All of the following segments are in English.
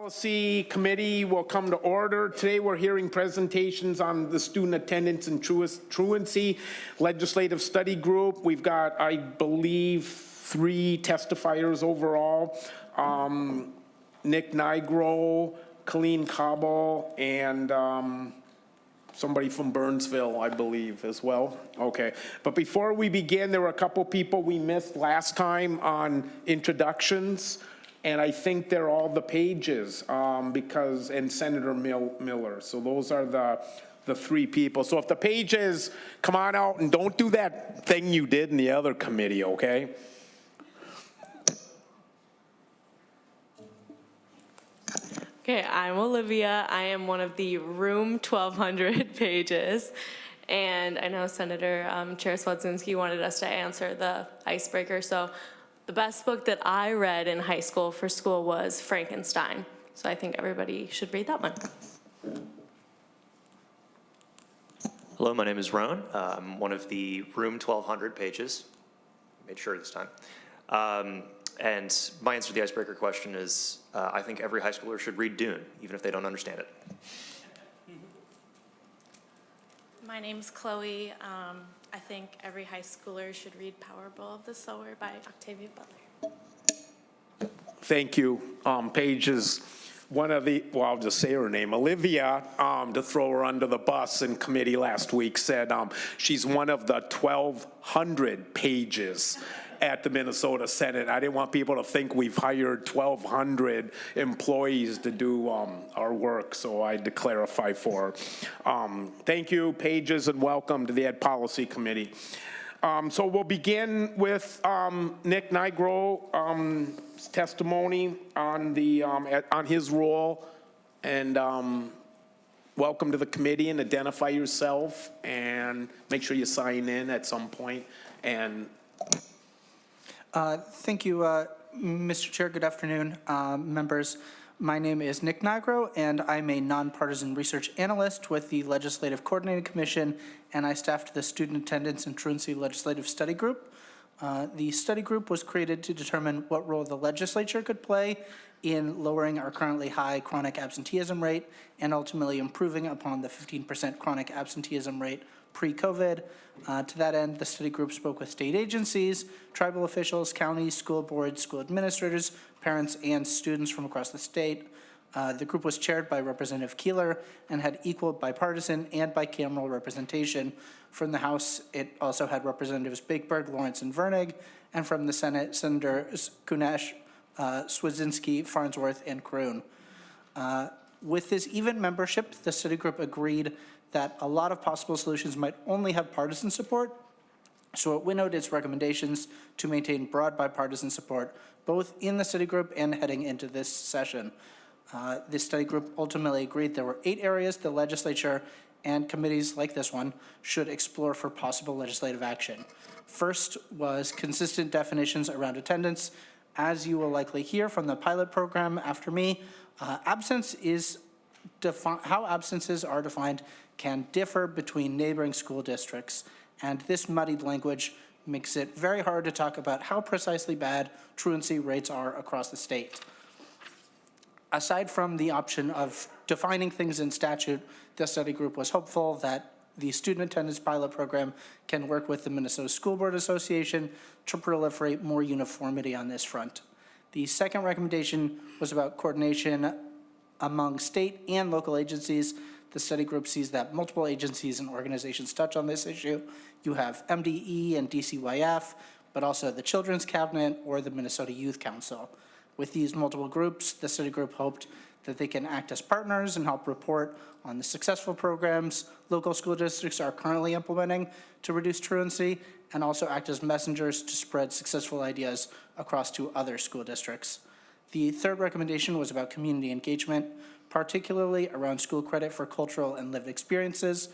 Policy Committee will come to order. Today we're hearing presentations on the student attendance and truancy legislative study group. We've got, I believe, 3 testifiers overall. Nick Nigro, Colleen Cobble, and somebody from Burnsville, I believe, as well. Okay, but before we begin, there were a couple people we missed last time on introductions, and I think they're all the pages, and Senator Miller. So those are the 3 people. So if the pages, come on out and don't do that thing you did in the other committee, okay? Okay, I'm Olivia. I am one of the room 1200 pages. And I know Senator Chair Swedzinski wanted us to answer the icebreaker. So the best book that I read in high school for school was Frankenstein. So I think everybody should read that one. Hello, my name is Roan. I'm one of the room 1200 pages. Made sure this time. And my answer to the icebreaker question is, I think every high schooler should read Dune, even if they don't understand it. My name's Chloe. I think every high schooler should read Powerball of the Sower by Octavia Butler. Thank you. Paige is one of the, well, I'll just say her name, Olivia, to throw her under the bus in committee last week, said she's one of the 1,200 pages at the Minnesota Senate. I didn't want people to think we've hired 1,200 employees to do our work, so I had to clarify for her. Thank you, Pages, and welcome to the Ed Policy Committee. So we'll begin with Nick Nigro's testimony on the on his role, and welcome to the committee, and identify yourself and make sure you sign in at some point. And thank you, Mr. Chair. Good afternoon, members. My name is Nick Nigro, and I'm a nonpartisan research analyst with the Legislative Coordinating Commission, and I staffed the Student Attendance and Truancy Legislative Study Group. The study group was created to determine what role the legislature could play in lowering our currently high chronic absenteeism rate and ultimately improving upon the 15% chronic absenteeism rate pre-COVID. To that end, the study group spoke with state agencies, tribal officials, counties, school boards, school administrators, parents, and students from across the state. The group was chaired by Representative Keeler and had equal bipartisan and bicameral representation. From the House, it also had Representatives Bakeberg, Lawrence, and Vernig, and from the Senate, Senators Kunesh, Swedzinski, Farnsworth, and Kroon. With this even membership, the study group agreed that a lot of possible solutions might only have partisan support, so it winnowed its recommendations to maintain broad bipartisan support, both in the study group and heading into this session. This study group ultimately agreed there were 8 areas the legislature and committees like this one should explore for possible legislative action. First was consistent definitions around attendance. As you will likely hear from the pilot program after me, how absences are defined can differ between neighboring school districts, and this muddied language makes it very hard to talk about how precisely bad truancy rates are across the state. Aside from the option of defining things in statute, the study group was hopeful that the student attendance pilot program can work with the Minnesota School Board Association to proliferate more uniformity on this front. The second recommendation was about coordination among state and local agencies. The study group sees that multiple agencies and organizations touch on this issue. You have MDE and DCYF, but also the Children's Cabinet or the Minnesota Youth Council. With these multiple groups, the study group hoped that they can act as partners and help report on the successful programs local school districts are currently implementing to reduce truancy, and also act as messengers to spread successful ideas across to other school districts. The third recommendation was about community engagement, particularly around school credit for cultural and lived experiences.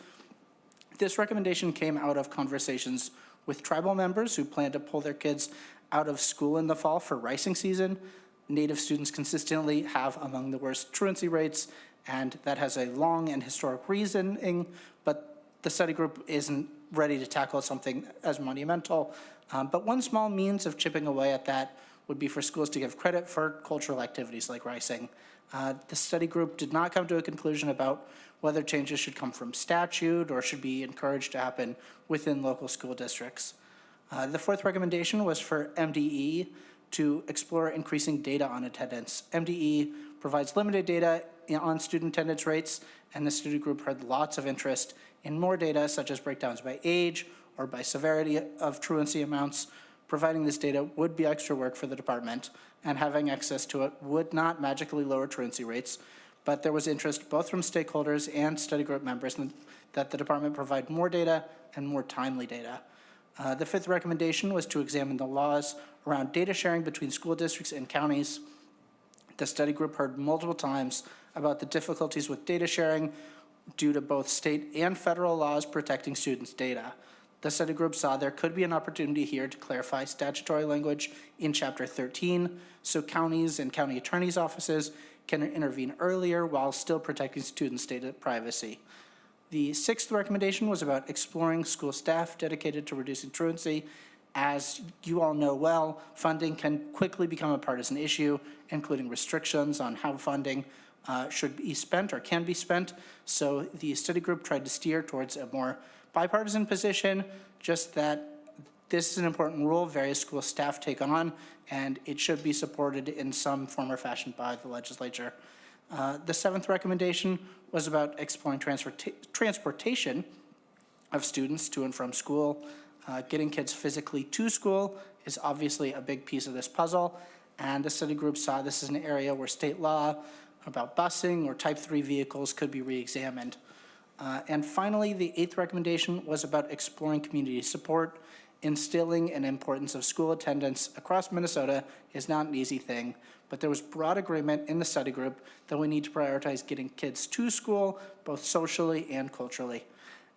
This recommendation came out of conversations with tribal members who plan to pull their kids out of school in the fall for ricing season. Native students consistently have among the worst truancy rates, and that has a long and historic reasoning, but the study group isn't ready to tackle something as monumental. But one small means of chipping away at that would be for schools to give credit for cultural activities like ricing. The study group did not come to a conclusion about whether changes should come from statute or should be encouraged to happen within local school districts. The fourth recommendation was for MDE to explore increasing data on attendance. MDE provides limited data on student attendance rates, and the study group heard lots of interest in more data, such as breakdowns by age or by severity of truancy amounts. Providing this data would be extra work for the department, and having access to it would not magically lower truancy rates, but there was interest both from stakeholders and study group members that the department provide more data and more timely data. The fifth recommendation was to examine the laws around data sharing between school districts and counties. The study group heard multiple times about the difficulties with data sharing due to both state and federal laws protecting students' data. The study group saw there could be an opportunity here to clarify statutory language in Chapter 13, so counties and county attorneys' offices can intervene earlier while still protecting students' data privacy. The sixth recommendation was about exploring school staff dedicated to reducing truancy. As you all know well, funding can quickly become a partisan issue, including restrictions on how funding should be spent or can be spent. So the study group tried to steer towards a more bipartisan position, just that this is an important role various school staff take on, and it should be supported in some form or fashion by the legislature. The seventh recommendation was about exploring transportation of students to and from school. Getting kids physically to school is obviously a big piece of this puzzle, and the study group saw this as an area where state law about busing or Type 3 vehicles could be re-examined. And finally, the eighth recommendation was about exploring community support. Instilling an importance of school attendance across Minnesota is not an easy thing, but there was broad agreement in the study group that we need to prioritize getting kids to school, both socially and culturally.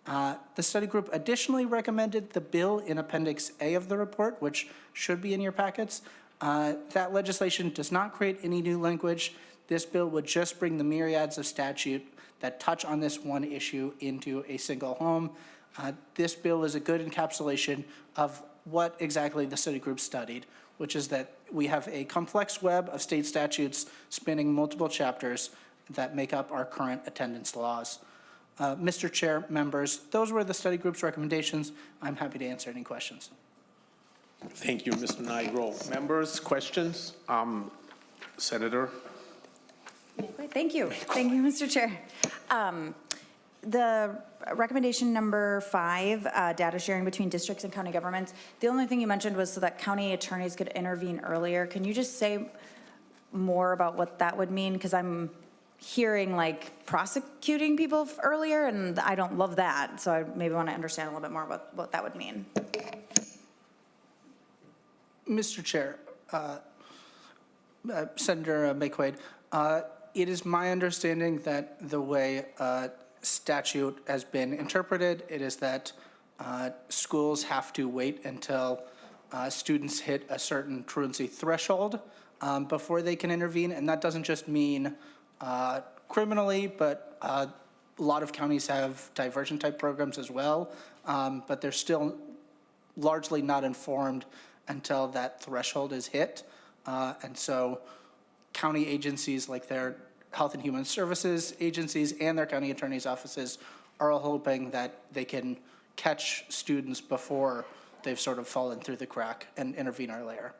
The study group additionally recommended the bill in Appendix A of the report, which should be in your packets. That legislation does not create any new language. This bill would just bring the myriads of statute that touch on this one issue into a single home. This bill is a good encapsulation of what exactly the study group studied, which is that we have a complex web of state statutes spanning multiple chapters that make up our current attendance laws. Mr. Chair, members, those were the study group's recommendations. I'm happy to answer any questions. Thank you, Mr. Nigro. Members, questions? Senator? Thank you. Thank you, Mr. Chair. The recommendation number 5, data sharing between districts and county governments, the only thing you mentioned was so that county attorneys could intervene earlier. Can you just say more about what that would mean? Because I'm hearing like prosecuting people earlier, and I don't love that. So I maybe want to understand a little bit more about what that would mean. Mr. Chair, Senator McQuaid, it is my understanding that the way statute has been interpreted, it is that schools have to wait until students hit a certain truancy threshold before they can intervene, and that doesn't just mean criminally, but a lot of counties have diversion type programs as well, but they're still largely not informed until that threshold is hit, and so county agencies like their Health and Human Services agencies and their county attorney's offices are all hoping that they can catch students before they've sort of fallen through the crack and intervene earlier.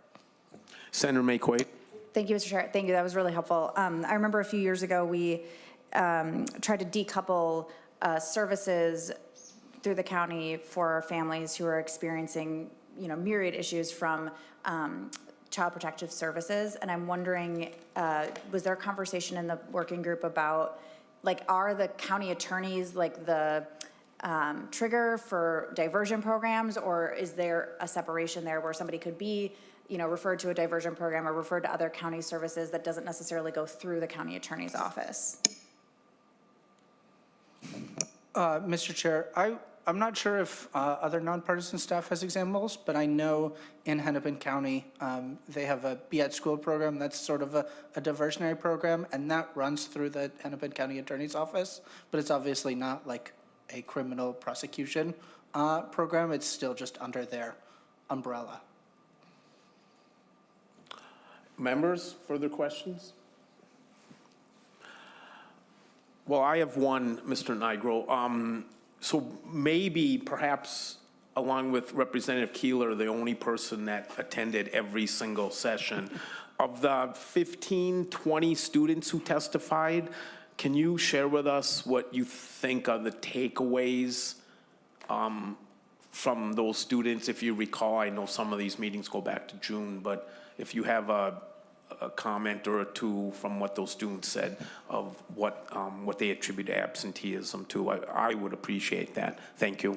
Senator McQuaid. Thank you, Mr. Chair. Thank you. That was really helpful. I remember a few years ago we tried to decouple services through the county for families who are experiencing, myriad issues from Child Protective Services, and I'm wondering, was there a conversation in the working group about, are the county attorneys the trigger for diversion programs, or is there a separation there where somebody could be, referred to a diversion program or referred to other county services that doesn't necessarily go through the county attorney's office? Mr. Chair, I'm not sure if other nonpartisan staff has examples, but I know in Hennepin County, they have a Be at School program that's sort of a diversionary program, and that runs through the Hennepin County Attorney's Office, but it's obviously not like a criminal prosecution program. It's still just under their umbrella. Members, further questions? Well, I have one, Mr. Nigro. So maybe, perhaps, along with Representative Keeler, the only person that attended every single session. Of the 15, 20 students who testified, can you share with us what you think are the takeaways from those students? If you recall, I know some of these meetings go back to June, but if you have a comment or two from what those students said of what they attribute absenteeism to, I would appreciate that. Thank you.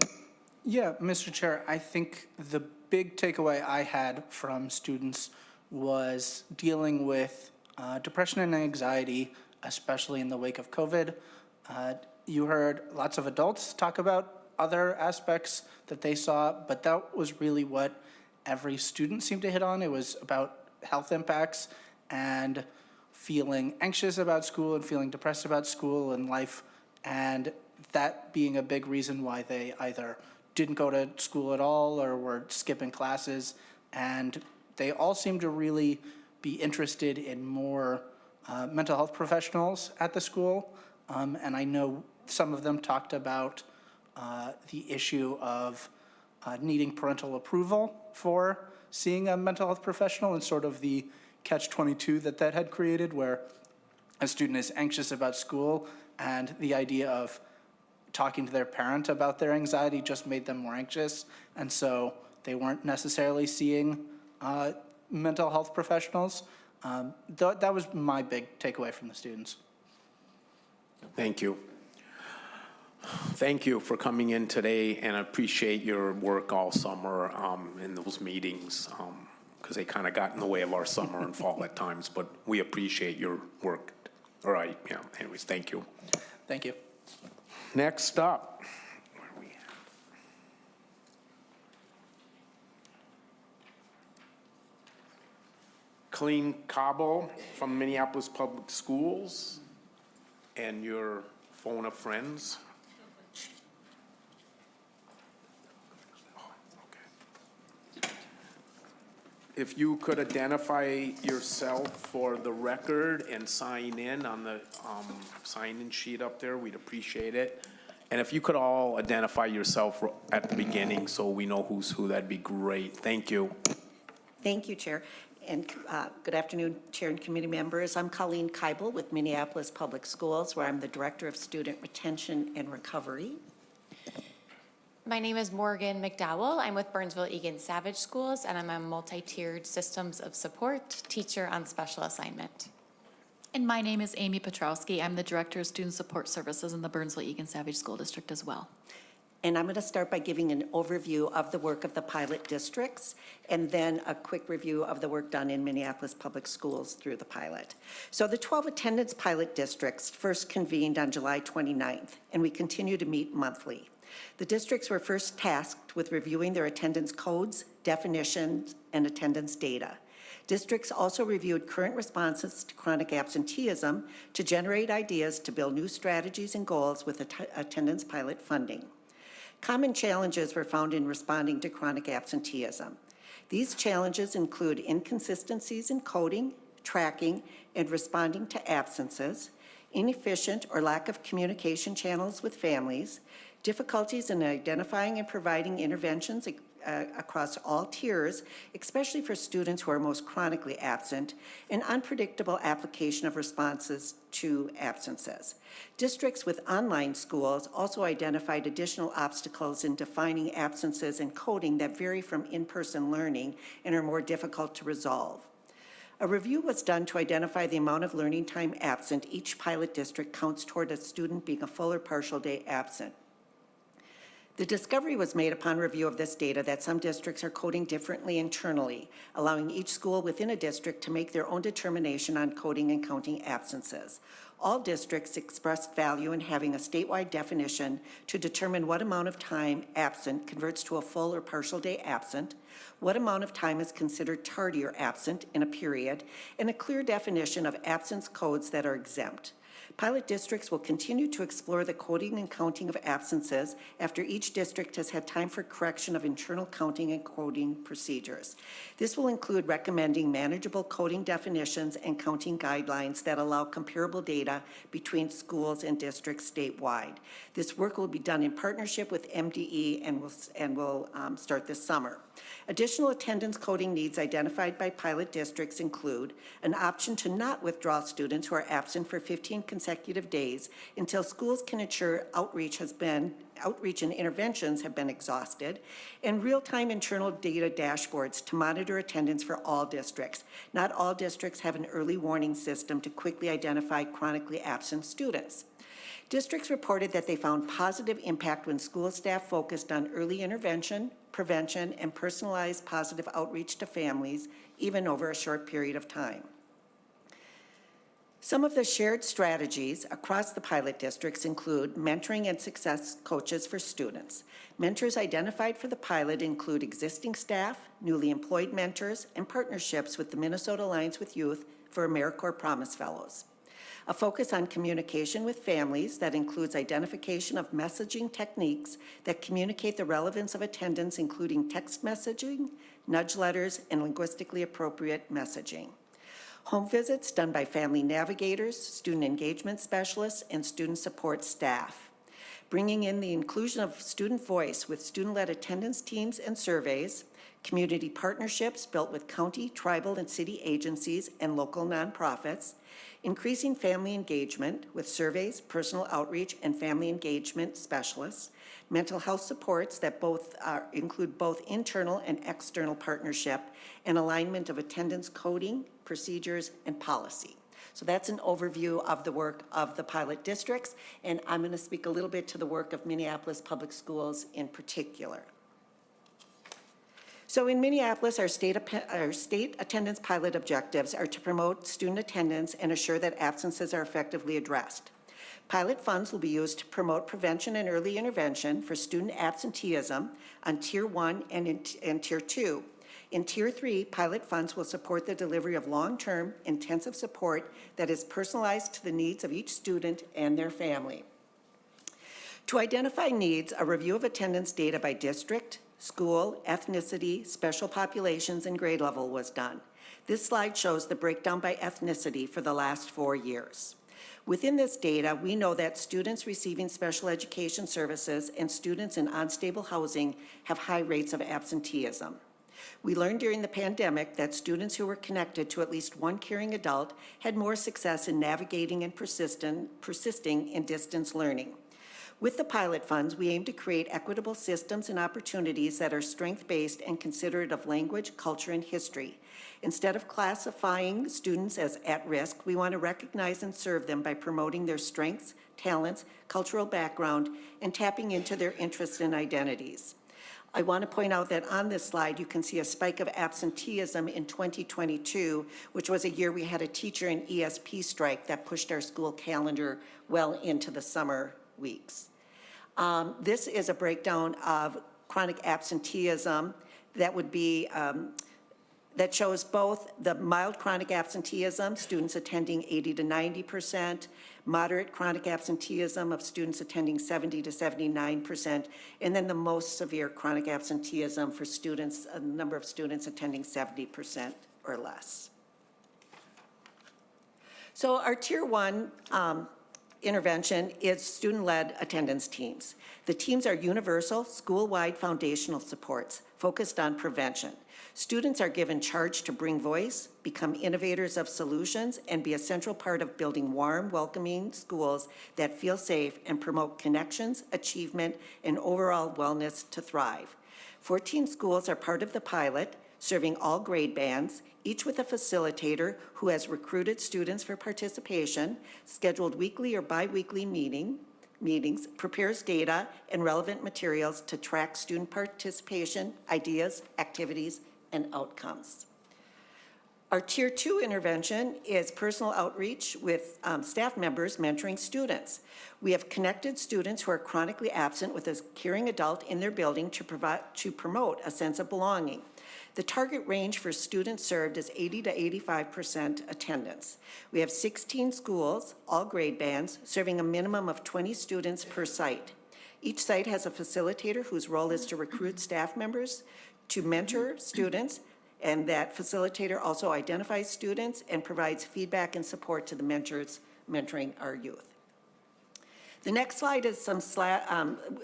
Yeah, Mr. Chair, I think the big takeaway I had from students was dealing with depression and anxiety, especially in the wake of COVID. You heard lots of adults talk about other aspects that they saw, but that was really what every student seemed to hit on. It was about health impacts and feeling anxious about school and feeling depressed about school and life, and that being a big reason why they either didn't go to school at all or were skipping classes. And they all seemed to really be interested in more mental health professionals at the school. And I know some of them talked about the issue of needing parental approval for seeing a mental health professional, and sort of the catch-22 that had created, where a student is anxious about school and the idea of talking to their parent about their anxiety just made them more anxious. And so they weren't necessarily seeing mental health professionals. That was my big takeaway from the students. Thank you. Thank you for coming in today, and I appreciate your work all summer in those meetings, because they kind of got in the way of our summer and fall at times, but we appreciate your work. All right, yeah, anyways, thank you. Thank you. Next up, where are we at? Colleen Cabo from Minneapolis Public Schools, and your phone of friends. If you could identify yourself for the record and sign in on the sign-in sheet up there, we'd appreciate it. And if you could all identify yourself at the beginning so we know who's who, that'd be great. Thank you. Thank you, Chair. And good afternoon, Chair and committee members. I'm Colleen Keibel with Minneapolis Public Schools, where I'm the Director of Student Retention and Recovery. My name is Morgan McDowell. I'm with Burnsville Egan Savage Schools, and I'm a multi-tiered systems of support teacher on special assignment. And my name is Amy Petrowski. I'm the Director of Student Support Services in the Burnsville Egan Savage School District as well. And I'm going to start by giving an overview of the work of the pilot districts, and then a quick review of the work done in Minneapolis Public Schools through the pilot. So the 12 attendance pilot districts first convened on July 29th, and we continue to meet monthly. The districts were first tasked with reviewing their attendance codes, definitions, and attendance data. Districts also reviewed current responses to chronic absenteeism to generate ideas to build new strategies and goals with attendance pilot funding. Common challenges were found in responding to chronic absenteeism. These challenges include inconsistencies in coding, tracking, and responding to absences, inefficient or lack of communication channels with families, difficulties in identifying and providing interventions across all tiers, especially for students who are most chronically absent, and unpredictable application of responses to absences. Districts with online schools also identified additional obstacles in defining absences and coding that vary from in-person learning and are more difficult to resolve. A review was done to identify the amount of learning time absent each pilot district counts toward a student being a full or partial day absent. The discovery was made upon review of this data that some districts are coding differently internally, allowing each school within a district to make their own determination on coding and counting absences. All districts expressed value in having a statewide definition to determine what amount of time absent converts to a full or partial day absent, what amount of time is considered tardy or absent in a period, and a clear definition of absence codes that are exempt. Pilot districts will continue to explore the coding and counting of absences after each district has had time for correction of internal counting and coding procedures. This will include recommending manageable coding definitions and counting guidelines that allow comparable data between schools and districts statewide. This work will be done in partnership with MDE and will start this summer. Additional attendance coding needs identified by pilot districts include an option to not withdraw students who are absent for 15 consecutive days until schools can ensure outreach and interventions have been exhausted, and real-time internal data dashboards to monitor attendance for all districts. Not all districts have an early warning system to quickly identify chronically absent students. Districts reported that they found positive impact when school staff focused on early intervention, prevention, and personalized positive outreach to families, even over a short period of time. Some of the shared strategies across the pilot districts include mentoring and success coaches for students. Mentors identified for the pilot include existing staff, newly employed mentors, and partnerships with the Minnesota Alliance with Youth for AmeriCorps Promise Fellows. A focus on communication with families that includes identification of messaging techniques that communicate the relevance of attendance, including text messaging, nudge letters, and linguistically appropriate messaging. Home visits done by family navigators, student engagement specialists, and student support staff. Bringing in the inclusion of student voice with student-led attendance teams and surveys, community partnerships built with county, tribal, and city agencies and local nonprofits, increasing family engagement with surveys, personal outreach, and family engagement specialists, mental health supports that include both internal and external partnership, and alignment of attendance coding, procedures, and policy. So that's an overview of the work of the pilot districts, and I'm going to speak a little bit to the work of Minneapolis Public Schools in particular. So in Minneapolis, our state attendance pilot objectives are to promote student attendance and assure that absences are effectively addressed. Pilot funds will be used to promote prevention and early intervention for student absenteeism on Tier 1 and Tier 2. In Tier 3, pilot funds will support the delivery of long-term intensive support that is personalized to the needs of each student and their family. To identify needs, a review of attendance data by district, school, ethnicity, special populations, and grade level was done. This slide shows the breakdown by ethnicity for the last 4 years. Within this data, we know that students receiving special education services and students in unstable housing have high rates of absenteeism. We learned during the pandemic that students who were connected to at least one caring adult had more success in navigating and persisting in distance learning. With the pilot funds, we aim to create equitable systems and opportunities that are strength-based and considerate of language, culture, and history. Instead of classifying students as at risk, we want to recognize and serve them by promoting their strengths, talents, cultural background, and tapping into their interests and identities. I want to point out that on this slide, you can see a spike of absenteeism in 2022, which was a year we had a teacher and ESP strike that pushed our school calendar well into the summer weeks. This is a breakdown of chronic absenteeism that would be, that shows both the mild chronic absenteeism, students attending 80 to 90%, moderate chronic absenteeism of students attending 70 to 79%, and then the most severe chronic absenteeism for students, a number of students attending 70% or less. So our Tier 1 intervention is student-led attendance teams. The teams are universal, school-wide foundational supports focused on prevention. Students are given charge to bring voice, become innovators of solutions, and be a central part of building warm, welcoming schools that feel safe and promote connections, achievement, and overall wellness to thrive. 14 schools are part of the pilot, serving all grade bands, each with a facilitator who has recruited students for participation, scheduled weekly or bi-weekly meetings, prepares data and relevant materials to track student participation, ideas, activities, and outcomes. Our Tier 2 intervention is personal outreach with staff members mentoring students. We have connected students who are chronically absent with a caring adult in their building to promote a sense of belonging. The target range for students served is 80 to 85% attendance. We have 16 schools, all grade bands, serving a minimum of 20 students per site. Each site has a facilitator whose role is to recruit staff members, to mentor students, and that facilitator also identifies students and provides feedback and support to the mentors mentoring our youth. The next slide is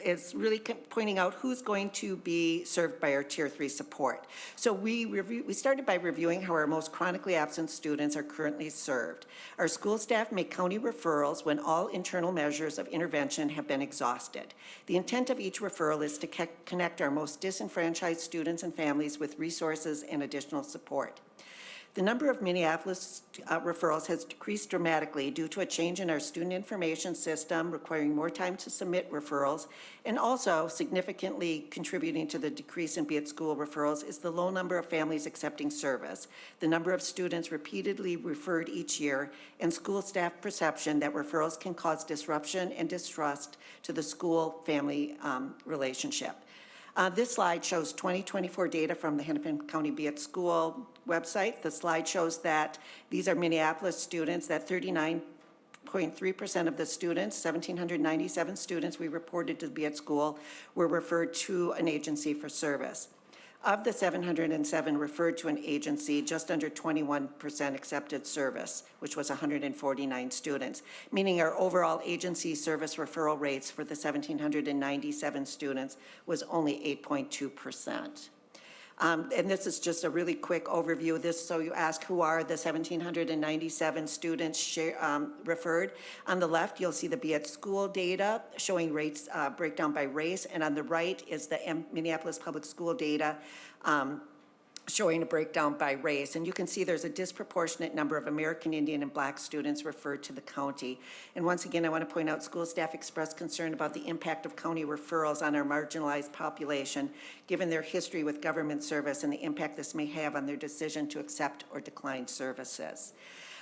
is really pointing out who's going to be served by our Tier 3 support. So we started by reviewing how our most chronically absent students are currently served. Our school staff make county referrals when all internal measures of intervention have been exhausted. The intent of each referral is to connect our most disenfranchised students and families with resources and additional support. The number of Minneapolis referrals has decreased dramatically due to a change in our student information system requiring more time to submit referrals, and also significantly contributing to the decrease in Be at School referrals is the low number of families accepting service, the number of students repeatedly referred each year, and school staff perception that referrals can cause disruption and distrust to the school-family relationship. This slide shows 2024 data from the Hennepin County Be at School website. The slide shows that these are Minneapolis students, that 39.3% of the students, 1,797 students we reported to Be at School, were referred to an agency for service. Of the 707 referred to an agency, just under 21% accepted service, which was 149 students, meaning our overall agency service referral rates for the 1,797 students was only 8.2%. And this is just a really quick overview of this. So you ask who are the 1,797 students referred. On the left, you'll see the Be at School data showing rates breakdown by race. And on the right is the Minneapolis Public School data showing a breakdown by race. And you can see there's a disproportionate number of American Indian and Black students referred to the county. And once again, I want to point out school staff expressed concern about the impact of county referrals on our marginalized population, given their history with government service and the impact this may have on their decision to accept or decline services.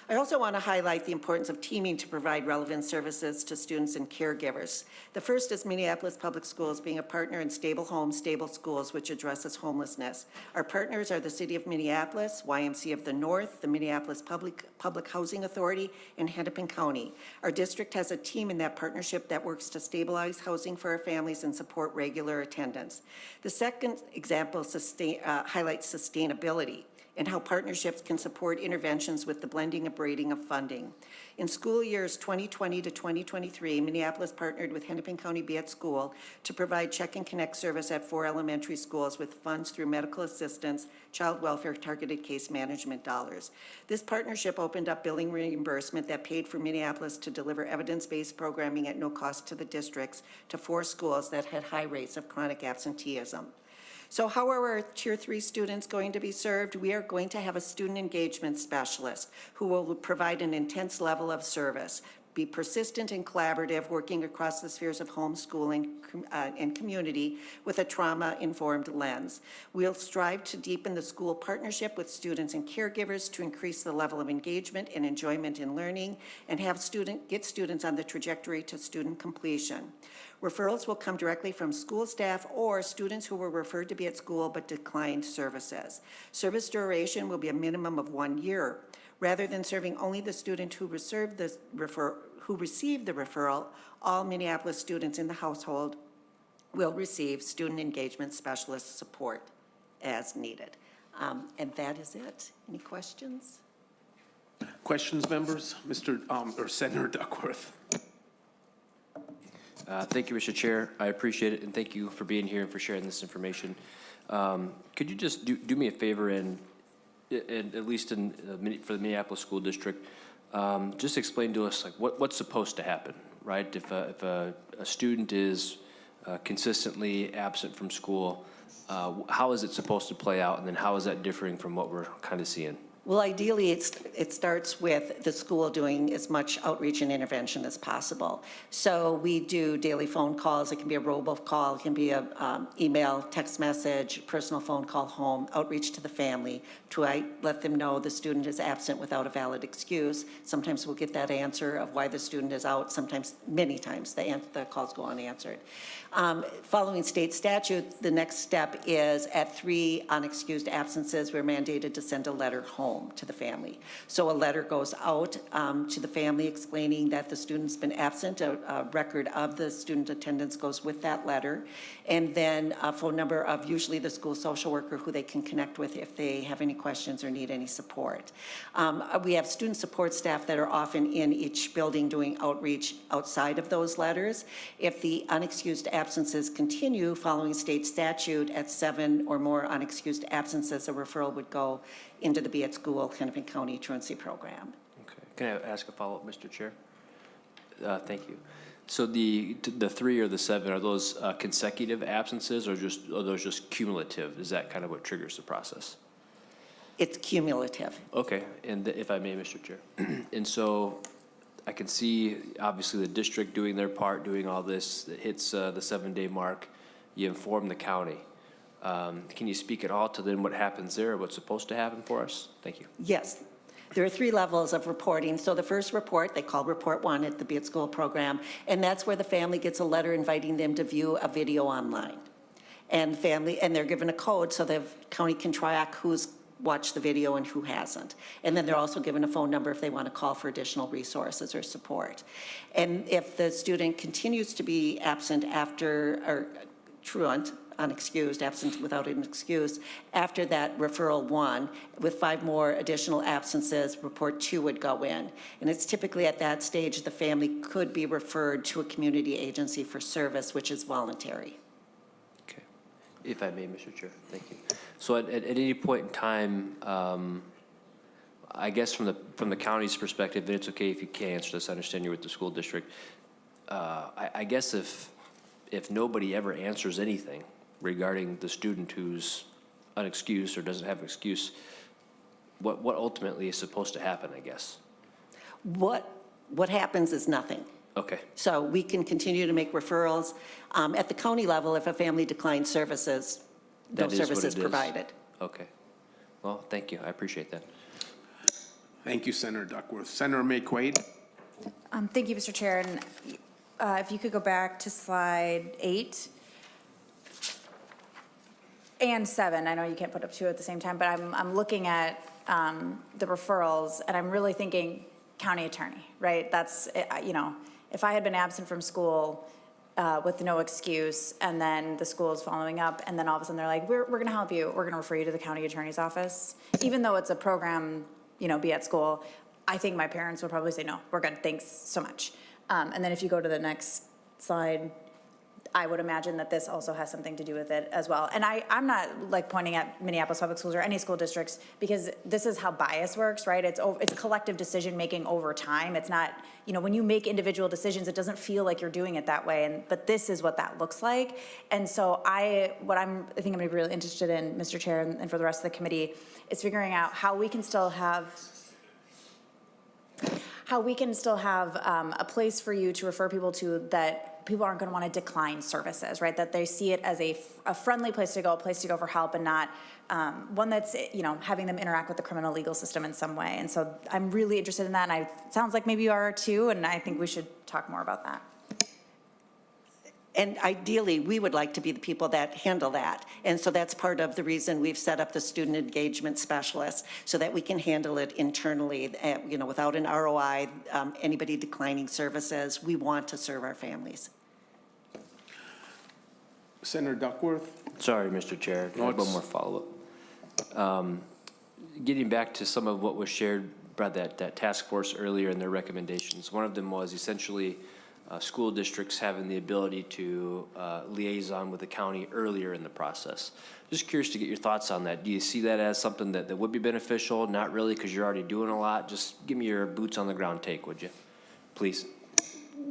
I also want to highlight the importance of teaming to provide relevant services to students and caregivers. The first is Minneapolis Public Schools being a partner in Stable Homes, Stable Schools, which addresses homelessness. Our partners are the City of Minneapolis, YMCA of the North, the Minneapolis Public Housing Authority, and Hennepin County. Our district has a team in that partnership that works to stabilize housing for our families and support regular attendance. The second example highlights sustainability and how partnerships can support interventions with the blending and braiding of funding. In school years 2020 to 2023, Minneapolis partnered with Hennepin County Be at School to provide Check and Connect service at 4 elementary schools with funds through medical assistance, child welfare, targeted case management dollars. This partnership opened up billing reimbursement that paid for Minneapolis to deliver evidence-based programming at no cost to the districts to 4 schools that had high rates of chronic absenteeism. So how are our Tier 3 students going to be served? We are going to have a student engagement specialist who will provide an intense level of service, be persistent and collaborative, working across the spheres of homeschooling and community with a trauma-informed lens. We'll strive to deepen the school partnership with students and caregivers to increase the level of engagement and enjoyment in learning and get students on the trajectory to student completion. Referrals will come directly from school staff or students who were referred to Be at School but declined services. Service duration will be a minimum of 1 year. Rather than serving only the student who received the referral, all Minneapolis students in the household will receive student engagement specialist support as needed. And that is it. Any questions? Questions, members? Or Senator Duckworth. Thank you, Mr. Chair. I appreciate it, and thank you for being here and for sharing this information. Could you just do me a favor and at least for the Minneapolis School District, just explain to us like what's supposed to happen, right? If a student is consistently absent from school, how is it supposed to play out, and then how is that differing from what we're kind of seeing? Well, ideally, it starts with the school doing as much outreach and intervention as possible. So we do daily phone calls. It can be a robocall, it can be a email, text message, personal phone call home, outreach to the family to let them know the student is absent without a valid excuse. Sometimes we'll get that answer of why the student is out. Sometimes, many times, the calls go unanswered. Following state statute, the next step is at 3 unexcused absences, we're mandated to send a letter home to the family. So a letter goes out to the family explaining that the student's been absent. A record of the student attendance goes with that letter. And then a phone number of usually the school social worker who they can connect with if they have any questions or need any support. We have student support staff that are often in each building doing outreach outside of those letters. If the unexcused absences continue following state statute at 7 or more unexcused absences, a referral would go into the Be at School Hennepin County Truancy program. Okay. Can I ask a follow-up, Mr. Chair? Thank you. So the 3 or the 7, are those consecutive absences or are those just cumulative? Is that kind of what triggers the process? It's cumulative. Okay, and if I may, Mr. Chair. And so I can see, obviously, the district doing their part, doing all this, that hits the 7-day mark. You inform the county. Can you speak at all to then what happens there, or what's supposed to happen for us? Thank you. Yes. There are 3 levels of reporting. So the first report, they call Report 1 at the Be at School program, and that's where the family gets a letter inviting them to view a video online. And they're given a code so the county can track who's watched the video and who hasn't. And then they're also given a phone number if they want to call for additional resources or support. And if the student continues to be absent or truant, unexcused, absent without an excuse, after that referral 1, with 5 more additional absences, report 2 would go in. And it's typically at that stage the family could be referred to a community agency for service, which is voluntary. Okay. If I may, Mr. Chair, thank you. So at any point in time, I guess from the county's perspective, and it's okay if you can't answer this, I understand you're with the school district. I guess if nobody ever answers anything regarding the student who's unexcused or doesn't have an excuse, what ultimately is supposed to happen, I guess? What happens is nothing. Okay. So we can continue to make referrals. At the county level, if a family declines services, no That is what services it is. provided. Okay. Well, thank you. I appreciate that. Thank you, Senator Duckworth. Senator McQuaid? Thank you, Mr. Chair. And if you could go back to slide 8 and 7. I know you can't put up 2 at the same time, but I'm looking at the referrals, and I'm really thinking county attorney, right? That's, if I had been absent from school with no excuse, and then the school is following up, and then all of a sudden they're like, we're going to help you. We're going to refer you to the county attorney's office. Even though it's a program, Be at School, I think my parents would probably say, no, we're good. Thanks so much. And then if you go to the next slide, I would imagine that this also has something to do with it as well. And I'm not like pointing at Minneapolis Public Schools or any school districts, because this is how bias works, right? It's collective decision-making over time. It's not, when you make individual decisions, it doesn't feel like you're doing it that way. But this is what that looks like. And so I think I'm gonna be really interested in, Mr. Chair, and for the rest of the committee, is figuring out how we can still have a place for you to refer people to that people aren't going to want to decline services, right? That they see it as a friendly place to go, a place to go for help, and not one that's, having them interact with the criminal legal system in some way. And so I'm really interested in that, and it sounds like maybe you are too, and I think we should talk more about that. And ideally, we would like to be the people that handle that. And so that's part of the reason we've set up the student engagement specialist, so that we can handle it internally, without an ROI, anybody declining services. We want to serve our families. Senator Duckworth? Sorry, Mr. Chair. I have one more follow-up. Getting back to some of what was shared by that task force earlier in their recommendations, one of them was essentially school districts having the ability to liaison with the county earlier in the process. Just curious to get your thoughts on that. Do you see that as something that would be beneficial? Not really, because you're already doing a lot. Just give me your boots on the ground take, would you? Please.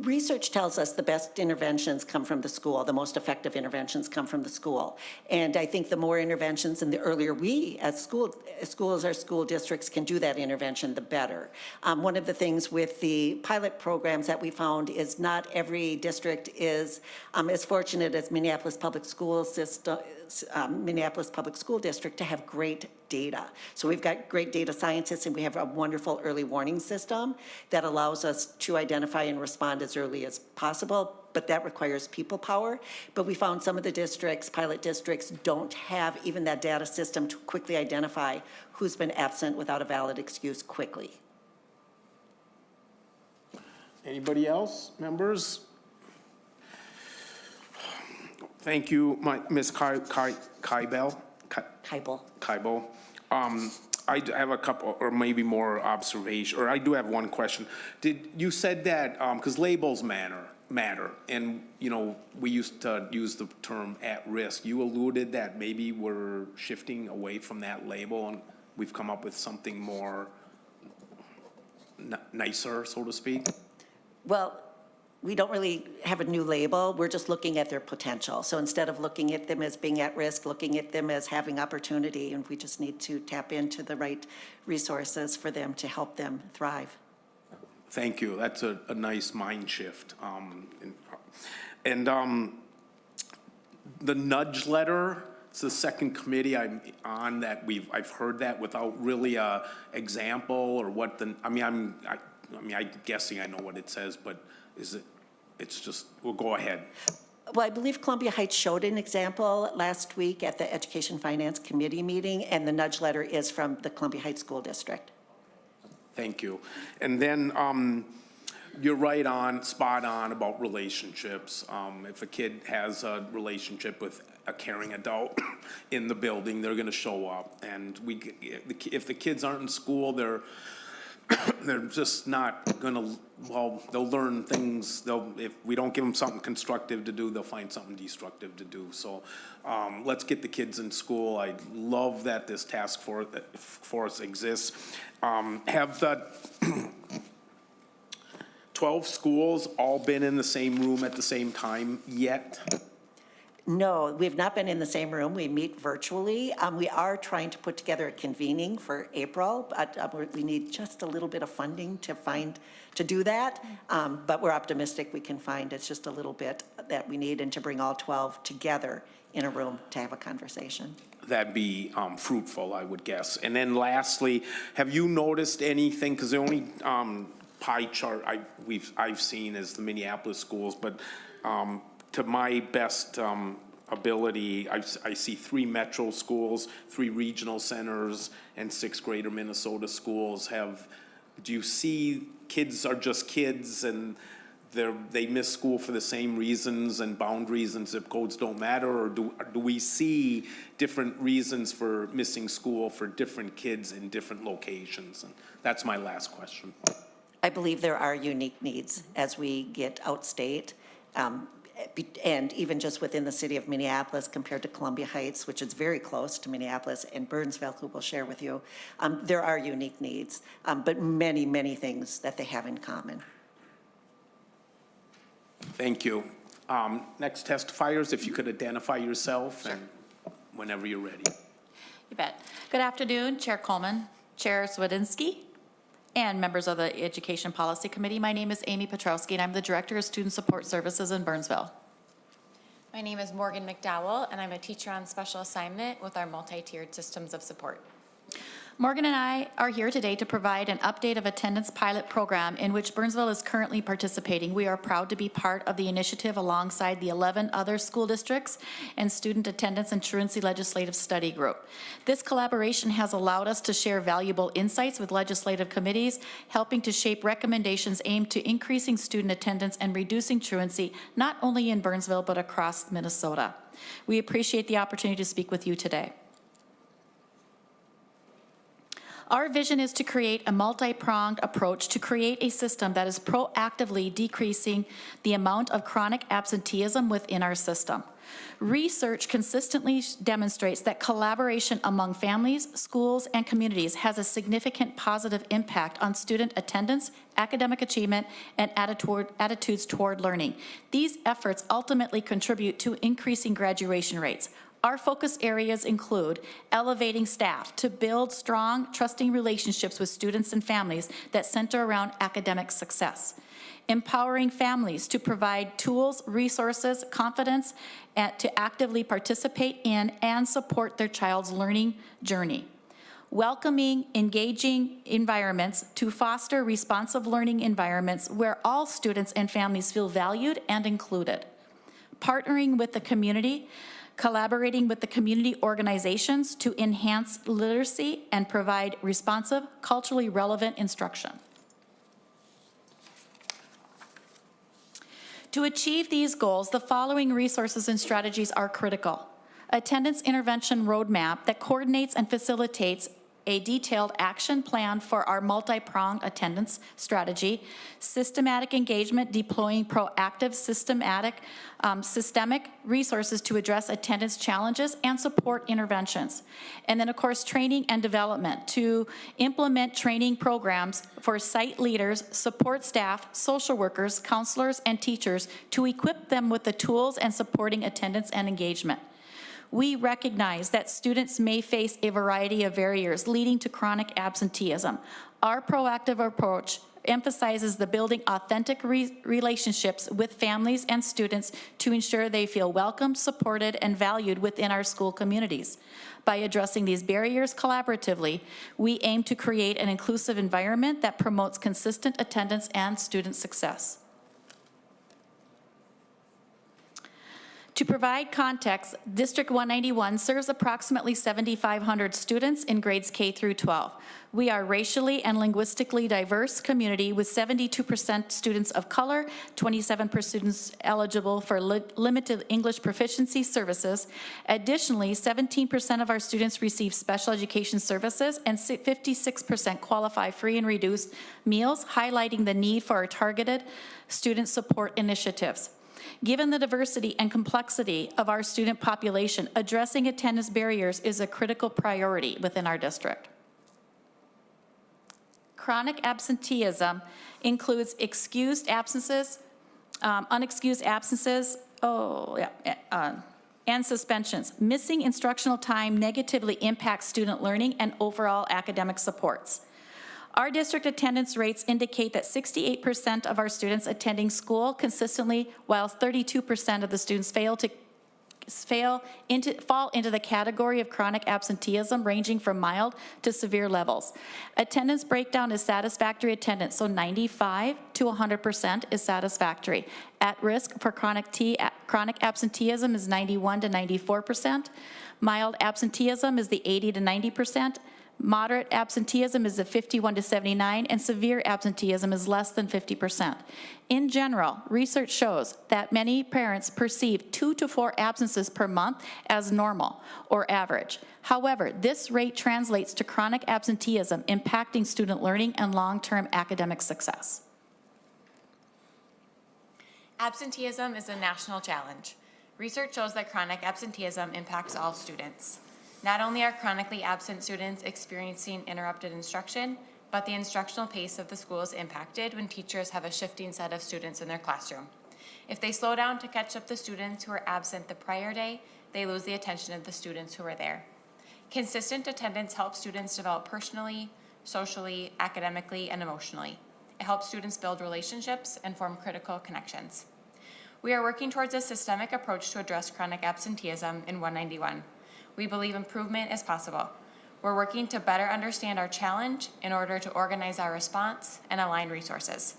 research tells us the best interventions come from the school, the most effective interventions come from the school. And I think the more interventions and the earlier we as schools or school districts can do that intervention, the better. One of the things with the pilot programs that we found is not every district is as fortunate as Minneapolis Public School System, Minneapolis Public School District to have great data. So we've got great data scientists and we have a wonderful early warning system that allows us to identify and respond as early as possible, but that requires people power. But we found some of the districts, pilot districts, don't have even that data system to quickly identify who's been absent without a valid excuse quickly. Anybody else, members? Thank you, Ms. Kybel. Kybel. I have a couple, or maybe more observation, or I do have one question. You said that, because labels matter, and, you know, we used to use the term at risk. You alluded that maybe we're shifting away from that label, and we've come up with something more nicer, so to speak? Well, we don't really have a new label. We're just looking at their potential. So instead of looking at them as being at risk, looking at them as having opportunity, and we just need to tap into the right resources for them to help them thrive. Thank you. That's a nice mind shift. The nudge letter, it's the second committee I'm on that I've heard that without really a example or what the, I'm guessing I know what it says, but it's just, we'll go ahead. Well, I believe Columbia Heights showed an example last week at the Education Finance Committee meeting, and the nudge letter is from the Columbia Heights School District. Thank you. And then you're right on, spot on about relationships. If a kid has a relationship with a caring adult in the building, they're going to show up. And if the kids aren't in school, they're just not going to, well, they'll learn things. If we don't give them something constructive to do, they'll find something destructive to do. So let's get the kids in school. I love that this task force exists. Have the 12 schools all been in the same room at the same time yet? No, we've not been in the same room. We meet virtually. We are trying to put together a convening for April, but we need just a little bit of funding to do that. But we're optimistic we can find it's just a little bit that we need and to bring all 12 together in a room to have a conversation. That'd be fruitful, I would guess. And then lastly, have you noticed anything, because the only pie chart I've seen is the Minneapolis schools, but to my best ability, I see 3 metro schools, 3 regional centers, and 6 greater Minnesota schools. Do you see kids are just kids and they miss school for the same reasons and boundaries and zip codes don't matter, or do we see different reasons for missing school for different kids in different locations? And that's my last question. I believe there are unique needs as we get outstate. And even just within the city of Minneapolis compared to Columbia Heights, which is very close to Minneapolis, and Burnsville, who will share with you, there are unique needs, but many, many things that they have in common. Thank you. Next testifiers, if you could identify yourself and whenever you're ready. You bet. Good afternoon, Chair Coleman, Chair Swedinski, and members of the Education Policy Committee. My name is Amy Petrowski, and I'm the Director of Student Support Services in Burnsville. My name is Morgan McDowell, and I'm a teacher on special assignment with our multi-tiered systems of support. Morgan and I are here today to provide an update of attendance pilot program in which Burnsville is currently participating. We are proud to be part of the initiative alongside the 11 other school districts and Student Attendance and Truancy Legislative Study Group. This collaboration has allowed us to share valuable insights with legislative committees, helping to shape recommendations aimed to increasing student attendance and reducing truancy, not only in Burnsville, but across Minnesota. We appreciate the opportunity to speak with you today. Our vision is to create a multi-pronged approach to create a system that is proactively decreasing the amount of chronic absenteeism within our system. Research consistently demonstrates that collaboration among families, schools, and communities has a significant positive impact on student attendance, academic achievement, and attitudes toward learning. These efforts ultimately contribute to increasing graduation rates. Our focus areas include elevating staff to build strong, trusting relationships with students and families that center around academic success. Empowering families to provide tools, resources, confidence, and to actively participate in and support their child's learning journey. Welcoming, engaging environments to foster responsive learning environments where all students and families feel valued and included. Partnering with the community, collaborating with the community organizations to enhance literacy and provide responsive, culturally relevant instruction. To achieve these goals, the following resources and strategies are critical. Attendance intervention roadmap that coordinates and facilitates a detailed action plan for our multi-pronged attendance strategy, systematic engagement deploying proactive systemic resources to address attendance challenges and support interventions. And then of course, training and development to implement training programs for site leaders, support staff, social workers, counselors, and teachers to equip them with the tools and supporting attendance and engagement. We recognize that students may face a variety of barriers leading to chronic absenteeism. Our proactive approach emphasizes the building authentic relationships with families and students to ensure they feel welcomed, supported, and valued within our school communities. By addressing these barriers collaboratively, we aim to create an inclusive environment that promotes consistent attendance and student success. To provide context, District 191 serves approximately 7,500 students in grades K through 12. We are racially and linguistically diverse community with 72% students of color, 27% students eligible for limited English proficiency services. Additionally, 17% of our students receive special education services and 56% qualify free and reduced meals, highlighting the need for our targeted student support initiatives. Given the diversity and complexity of our student population, addressing attendance barriers is a critical priority within our district. Chronic absenteeism includes excused absences, unexcused absences, and suspensions. Missing instructional time negatively impacts student learning and overall academic supports. Our district attendance rates indicate that 68% of our students attending school consistently, while 32% of the students fall into the category of chronic absenteeism, ranging from mild to severe levels. Attendance breakdown is satisfactory attendance, so 95 to 100% is satisfactory. At risk for chronic absenteeism is 91 to 94%. Mild absenteeism is the 80 to 90%. Moderate absenteeism is the 51 to 79, and severe absenteeism is less than 50%. In general, research shows that many parents perceive 2 to 4 absences per month as normal or average. However, this rate translates to chronic absenteeism impacting student learning and long-term academic success. Absenteeism is a national challenge. Research shows that chronic absenteeism impacts all students. Not only are chronically absent students experiencing interrupted instruction, but the instructional pace of the school is impacted when teachers have a shifting set of students in their classroom. If they slow down to catch up the students who were absent the prior day, they lose the attention of the students who were there. Consistent attendance helps students develop personally, socially, academically, and emotionally. It helps students build relationships and form critical connections. We are working towards a systemic approach to address chronic absenteeism in 191. We believe improvement is possible. We're working to better understand our challenge in order to organize our response and align resources.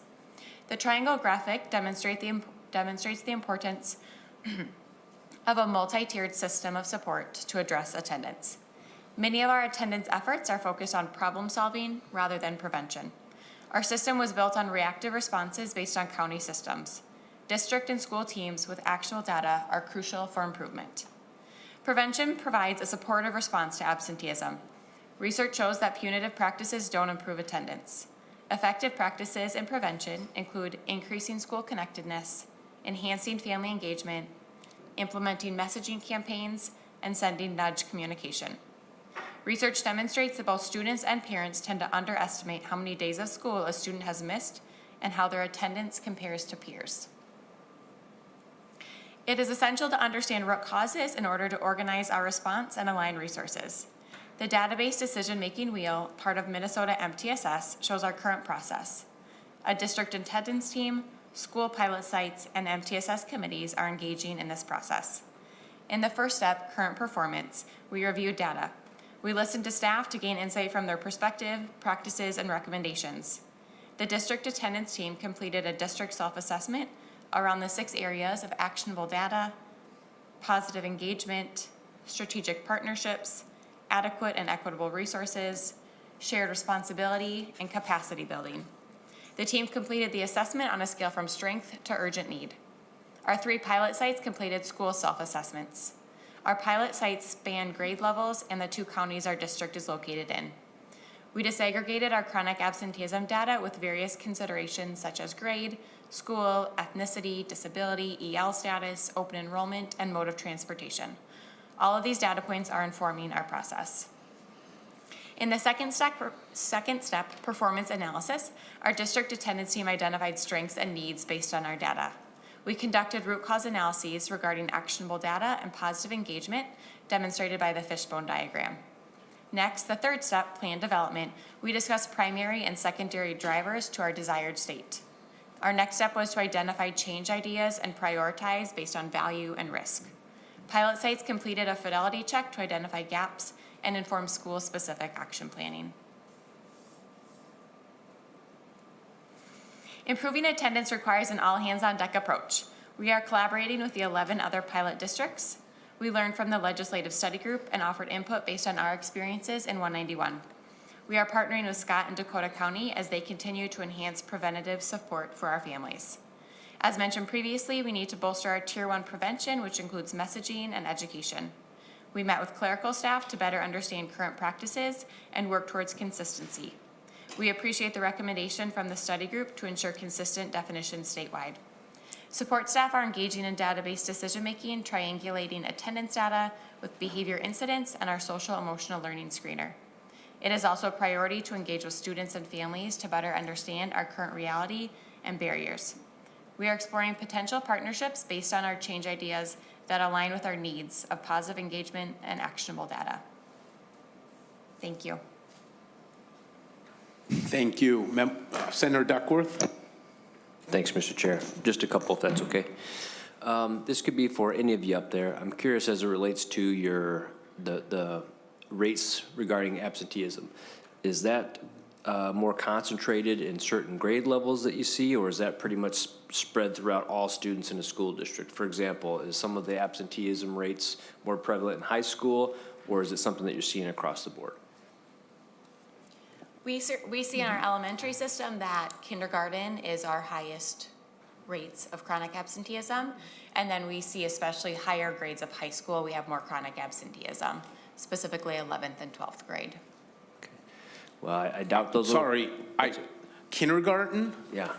The triangle graphic demonstrates the importance of a multi-tiered system of support to address attendance. Many of our attendance efforts are focused on problem solving rather than prevention. Our system was built on reactive responses based on county systems. District and school teams with actual data are crucial for improvement. Prevention provides a supportive response to absenteeism. Research shows that punitive practices don't improve attendance. Effective practices in prevention include increasing school connectedness, enhancing family engagement, implementing messaging campaigns, and sending nudge communication. Research demonstrates that both students and parents tend to underestimate how many days of school a student has missed and how their attendance compares to peers. It is essential to understand root causes in order to organize our response and align resources. The database decision-making wheel, part of Minnesota MTSS, shows our current process. A district attendance team, school pilot sites, and MTSS committees are engaging in this process. In the first step, current performance, we review data. We listen to staff to gain insight from their perspective, practices, and recommendations. The district attendance team completed a district self-assessment around the 6 areas of actionable data, positive engagement, strategic partnerships, adequate and equitable resources, shared responsibility, and capacity building. The team completed the assessment on a scale from strength to urgent need. Our 3 pilot sites completed school self-assessments. Our pilot sites span grade levels and the 2 counties our district is located in. We disaggregated our chronic absenteeism data with various considerations such as grade, school, ethnicity, disability, EL status, open enrollment, and mode of transportation. All of these data points are informing our process. In the second step, performance analysis, our district attendance team identified strengths and needs based on our data. We conducted root cause analyses regarding actionable data and positive engagement demonstrated by the fishbone diagram. Next, the third step, plan development, we discussed primary and secondary drivers to our desired state. Our next step was to identify change ideas and prioritize based on value and risk. Pilot sites completed a fidelity check to identify gaps and inform school-specific action planning. Improving attendance requires an all-hands-on-deck approach. We are collaborating with the 11 other pilot districts. We learned from the legislative study group and offered input based on our experiences in 191. We are partnering with Scott and Dakota County as they continue to enhance preventative support for our families. As mentioned previously, we need to bolster our Tier 1 prevention, which includes messaging and education. We met with clerical staff to better understand current practices and work towards consistency. We appreciate the recommendation from the study group to ensure consistent definitions statewide. Support staff are engaging in database decision-making, triangulating attendance data with behavior incidents and our social emotional learning screener. It is also a priority to engage with students and families to better understand our current reality and barriers. We are exploring potential partnerships based on our change ideas that align with our needs of positive engagement and actionable data. Thank you. Thank you. Senator Duckworth? Thanks, Mr. Chair. Just a couple, if that's okay. This could be for any of you up there. I'm curious as it relates to the rates regarding absenteeism. Is that more concentrated in certain grade levels that you see, or is that pretty much spread throughout all students in a school district? For example, is some of the absenteeism rates more prevalent in high school, or is it something that you're seeing across the board? We see in our elementary system that kindergarten is our highest rates of chronic absenteeism, and then we see especially higher grades of high school, we have more chronic absenteeism, specifically 11th and 12th grade. Okay. Well, I doubt those. Sorry, kindergarten? Yeah.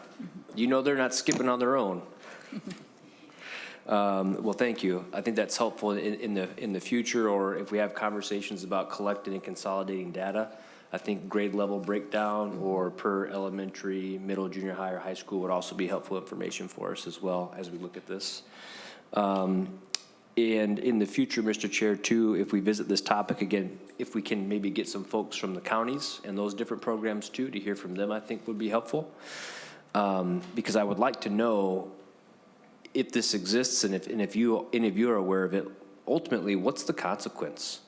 You know they're not skipping on their own. Well, thank you. I think that's helpful in the future, or if we have conversations about collecting and consolidating data. I think grade level breakdown or per elementary, middle, junior high, or high school would also be helpful information for us as well as we look at this. And in the future, Mr. Chair, too, if we visit this topic again, if we can maybe get some folks from the counties and those different programs too, to hear from them, I think would be helpful. Because I would like to know if this exists and if any of you are aware of it, ultimately, what's the consequence?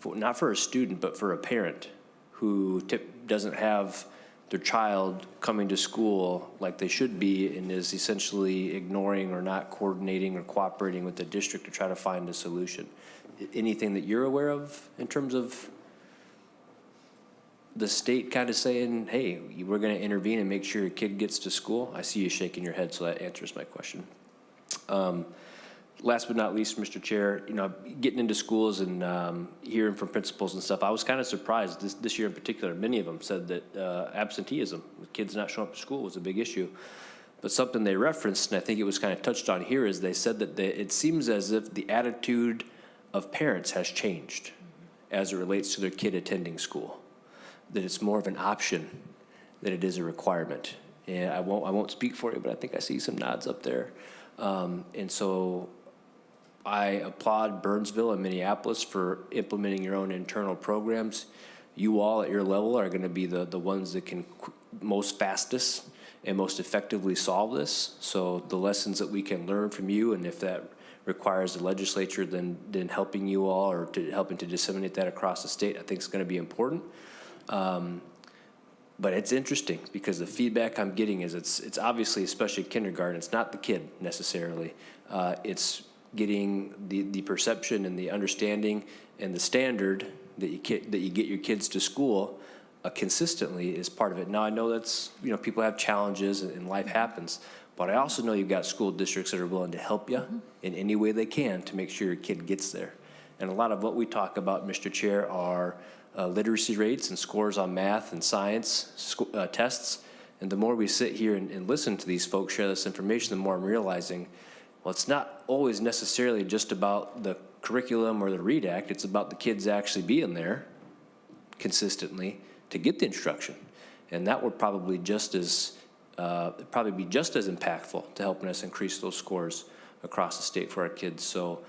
Not for a student, but for a parent who doesn't have their child coming to school like they should be and is essentially ignoring or not coordinating or cooperating with the district to try to find a solution. Anything that you're aware of in terms of the state kind of saying, hey, we're going to intervene and make sure your kid gets to school? I see you shaking your head, so that answers my question. Last but not least, Mr. Chair, getting into schools and hearing from principals and stuff, I was kind of surprised this year in particular. Many of them said that absenteeism, with kids not showing up to school, was a big issue. But something they referenced, and I think it was kind of touched on here, is they said that it seems as if the attitude of parents has changed as it relates to their kid attending school. That it's more of an option than it is a requirement. And I won't speak for you, but I think I see some nods up there. And so I applaud Burnsville and Minneapolis for implementing your own internal programs. You all at your level are going to be the ones that can most fastest and most effectively solve this. So the lessons that we can learn from you, and if that requires the legislature then helping you all or helping to disseminate that across the state, I think is going to be important. But it's interesting because the feedback I'm getting is it's obviously, especially kindergarten, it's not the kid necessarily. It's getting the perception and the understanding and the standard that you get your kids to school consistently is part of it. Now I know that's, people have challenges and life happens, but I also know you've got school districts that are willing to help you in any way they can to make sure your kid gets there. And a lot of what we talk about, Mr. Chair, are literacy rates and scores on math and science tests. And the more we sit here and listen to these folks share this information, the more I'm realizing, well, it's not always necessarily just about the curriculum or the READ Act. It's about the kids actually being there consistently to get the instruction. And that would probably be just as impactful to helping us increase those scores across the state for our kids. So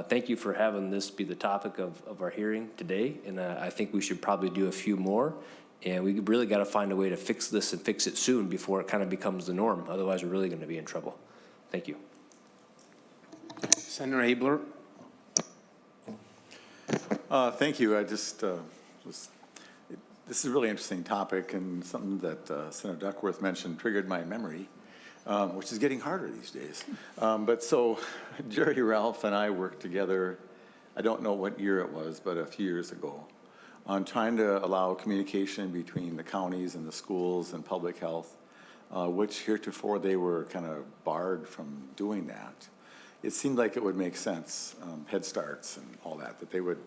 thank you for having this be the topic of our hearing today. And I think we should probably do a few more. And we really got to find a way to fix this and fix it soon before it kind of becomes the norm. Otherwise, we're really going to be in trouble. Thank you. Senator Abler. Thank you. I just this is a really interesting topic, and something that Senator Duckworth mentioned triggered my memory, which is getting harder these days. But so Jerry Ralph and I worked together, I don't know what year it was, but a few years ago, on trying to allow communication between the counties and the schools and public health, which heretofore they were kind of barred from doing that. It seemed like it would make sense, Head Starts and all that they would,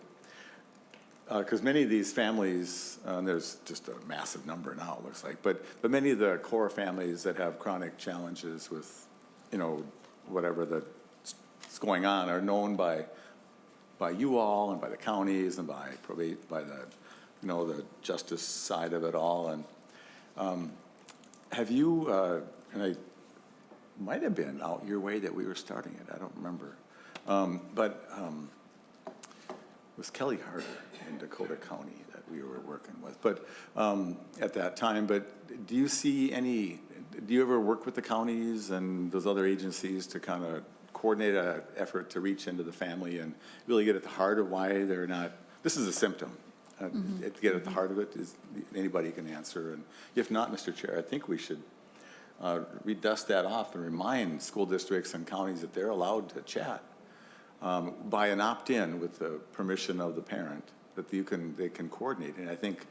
because many of these families, there's just a massive number now, it looks like, but many of the core families that have chronic challenges with, whatever that's going on are known by you all and by the counties and by probate, by the, the justice side of it all. And have you, and I might have been out your way that we were starting it, I don't remember. But it was Kelly Harder in Dakota County that we were working with, but at that time. But do you ever work with the counties and those other agencies to kind of coordinate an effort to reach into the family and really get at the heart of why they're not, this is a symptom, to get at the heart of it is anybody can answer. And if not, Mr. Chair, I think we should dust that off and remind school districts and counties that they're allowed to chat by an opt-in with the permission of the parent, that they can coordinate. And I think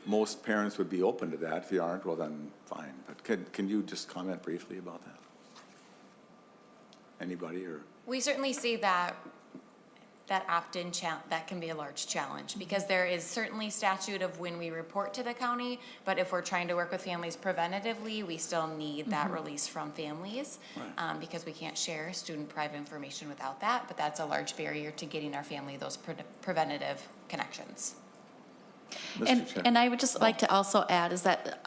most parents would be open to that. If you aren't, well then fine. But can you just comment briefly about that? Anybody? Or We certainly see that opt-in that can be a large challenge, because there is certainly statute of when we report to the county, but if we're trying to work with families preventatively, we still need that release from families, because we can't share student private information without that, but that's a large barrier to getting our family those preventative connections. And I would just like to also add is that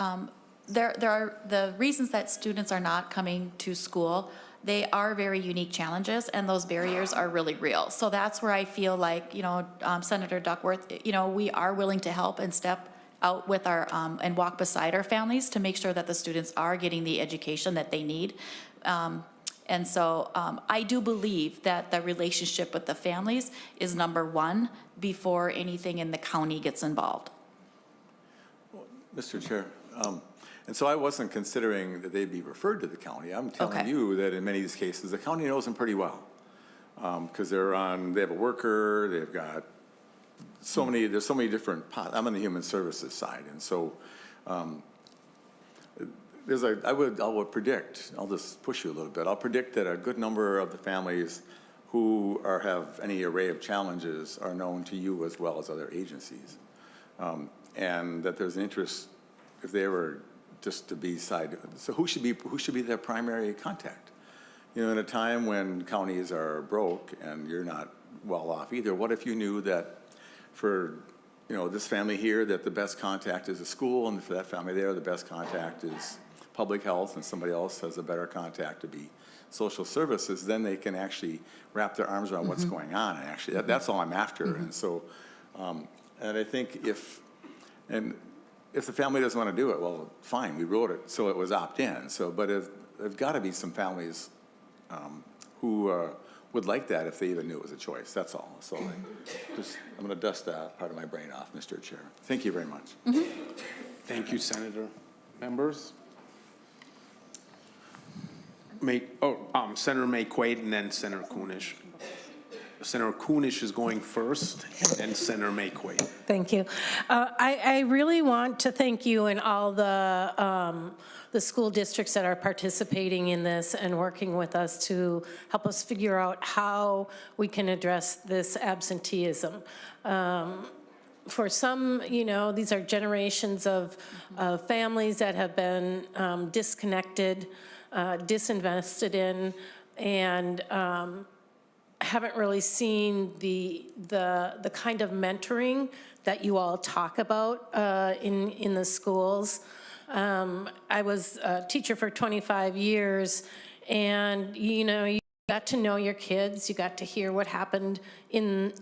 there are the reasons that students are not coming to school. They are very unique challenges, and those barriers are really real. So that's where I feel like, Senator Duckworth, we are willing to help and step out with our, and walk beside our families to make sure that the students are getting the education that they need. And so I do believe that the relationship with the families is number one before anything in the county gets involved. well, Mr. Chair, and so I wasn't considering that they'd be referred to the county. I'm telling you that in many of these cases, the county knows them pretty well. Because they have a worker, they've got there's so many different, I'm on the human services side. And so I would predict, I'll just push you a little bit. I'll predict that a good number of the families have any array of challenges are known to you as well as other agencies. And that there's an interest, if they were just to be side, so who should be their primary contact? You know, in a time when counties are broke and you're not well off either, what if you knew that for, you know, this family here, that the best contact is a school, and for that family there, the best contact is public health, and somebody else has a better contact to be social services, then they can actually wrap their arms around what's going on. And actually, that's all I'm after. And so, and I think if the family doesn't want to do it, well, fine, we wrote it so it was opt-in. So, but there's got to be some families who would like that if they even knew it was a choice. That's all. So I'm going to dust that part of my brain off, Mr. Chair. Thank you very much. Thank you, Senator. Members? Senator May-Quade and then Senator Kunish. Senator Kunish is going first, and Senator May-Quade. Thank you. I really want to thank you and all the school districts that are participating in this and working with us to help us figure out how we can address this absenteeism. For some, you know, these are generations of families that have been disconnected, disinvested in, and haven't really seen the kind of mentoring that you all talk about in the schools. I was a teacher for 25 years, and you know, you got to know your kids. You got to hear what happened in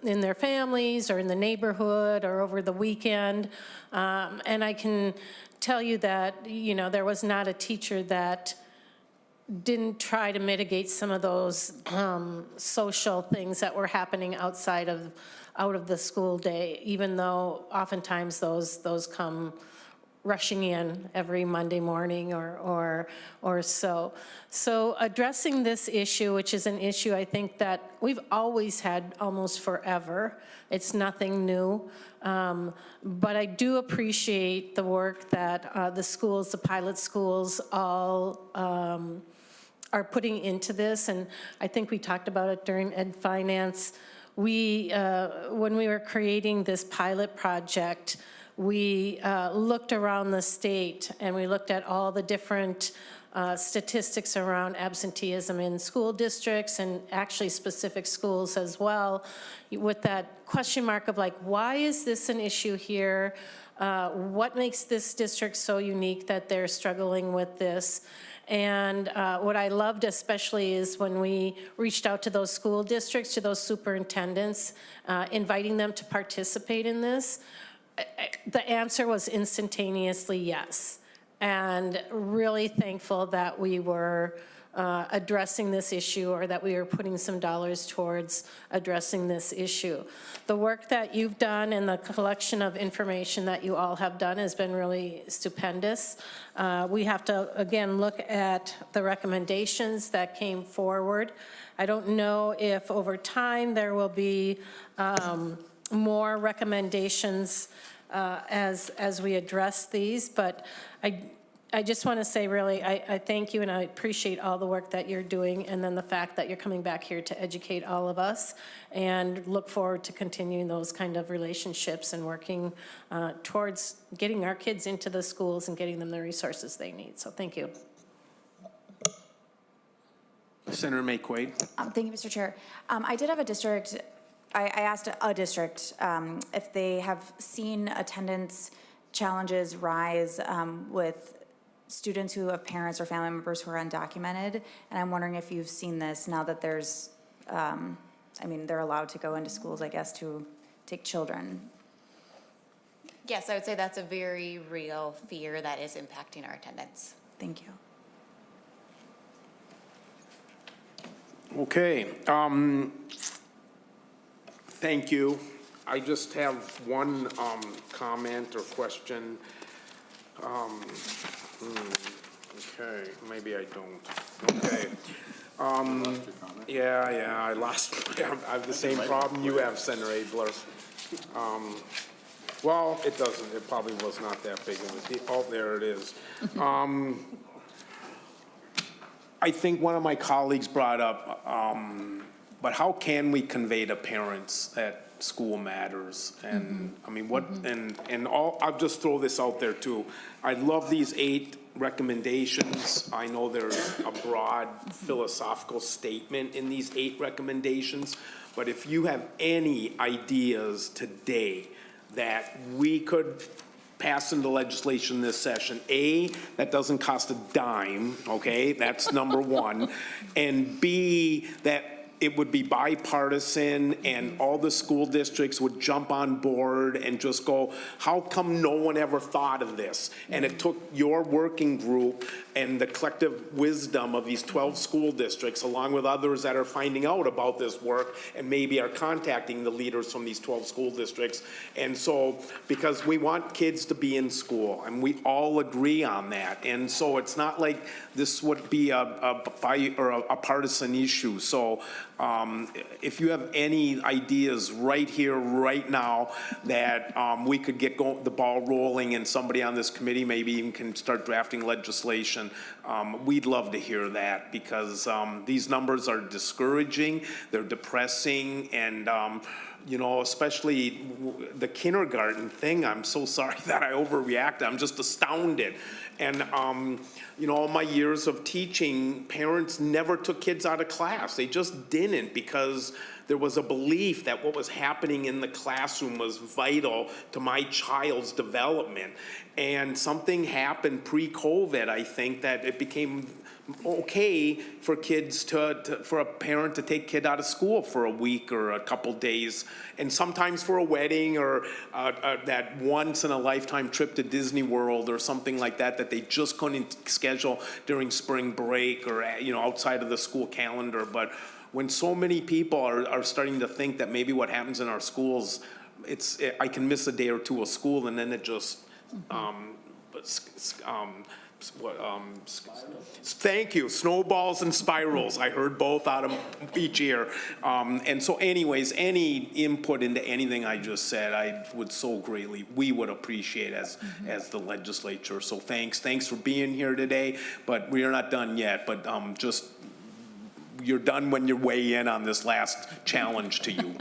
their families or in the neighborhood or over the weekend. And I can tell you that, you know, there was not a teacher that didn't try to mitigate some of those social things that were happening out of the school day, even though oftentimes those come rushing in every Monday morning or so. So addressing this issue, which is an issue I think that we've always had almost forever. It's nothing new. But I do appreciate the work that the schools, the pilot schools, all are putting into this. And I think we talked about it during Ed Finance. When we were creating this pilot project, we looked around the state and we looked at all the different statistics around absenteeism in school districts and actually specific schools as well, with that question mark of like, why is this an issue here? What makes this district so unique that they're struggling with this? And what I loved especially is when we reached out to those school districts, to those superintendents, inviting them to participate in this. The answer was instantaneously yes. And really thankful that we were addressing this issue, or that we were putting some dollars towards addressing this issue. The work that you've done and the collection of information that you all have done has been really stupendous. We have to, again, look at the recommendations that came forward. I don't know if over time there will be more recommendations as we address these, but I just want to say really, I thank you and I appreciate all the work that you're doing, and then the fact that you're coming back here to educate all of us, and look forward to continuing those kind of relationships and working towards getting our kids into the schools and getting them the resources they need. So thank you. Senator May-Quade. Thank you, Mr. Chair. I did have a district, I asked a district if they have seen attendance challenges rise with students who have parents or family members who are undocumented. And I'm wondering if you've seen this now that there's, I mean, they're allowed to go into schools, I guess, to take children. Yes, I would say that's a very real fear that is impacting our attendance. Thank you. Okay. Thank you. I just have one comment or question. Okay, maybe I don't. Okay. Yeah, I lost. I have the same problem you have, Senator Abler. Well, it doesn't. It probably was not that big of a deal. Oh, there it is. I think one of my colleagues brought up but how can we convey to parents that school matters? And, I mean, what, and all, I'll just throw this out there too. I love these 8 recommendations. I know there's a broad philosophical statement in these 8 recommendations, but if you have any ideas today that we could pass into legislation this session, A, that doesn't cost a dime, okay? That's number 1. And B, that it would be bipartisan and all the school districts would jump on board and just go, how come no one ever thought of this? And it took your working group and the collective wisdom of these 12 school districts, along with others that are finding out about this work and maybe are contacting the leaders from these 12 school districts. And so, because we want kids to be in school, and we all agree on that. And so it's not like this would be a partisan issue. So if you have any ideas right here, right now, that we could get the ball rolling and somebody on this committee maybe even can start drafting legislation, we'd love to hear that, because these numbers are discouraging, they're depressing, and you know, especially the kindergarten thing, I'm so sorry that I overreacted. I'm just astounded. And, you know, all my years of teaching, parents never took kids out of class. They just didn't, because there was a belief that what was happening in the classroom was vital to my child's development. And something happened pre-COVID, I think, that it became okay for kids for a parent to take kid out of school for a week or a couple days, and sometimes for a wedding or that once in a lifetime trip to Disney World or something like that that they just couldn't schedule during spring break or, you know, outside of the school calendar. But when so many people are starting to think that maybe what happens in our schools, I can miss a day or two of school and then it just thank you, snowballs and spirals. I heard both out of each ear. And so anyways, any input into anything I just said, I would so greatly, we would appreciate as the legislature. So thanks for being here today, but we are not done yet, but just, you're done when you weigh in on this last challenge to you.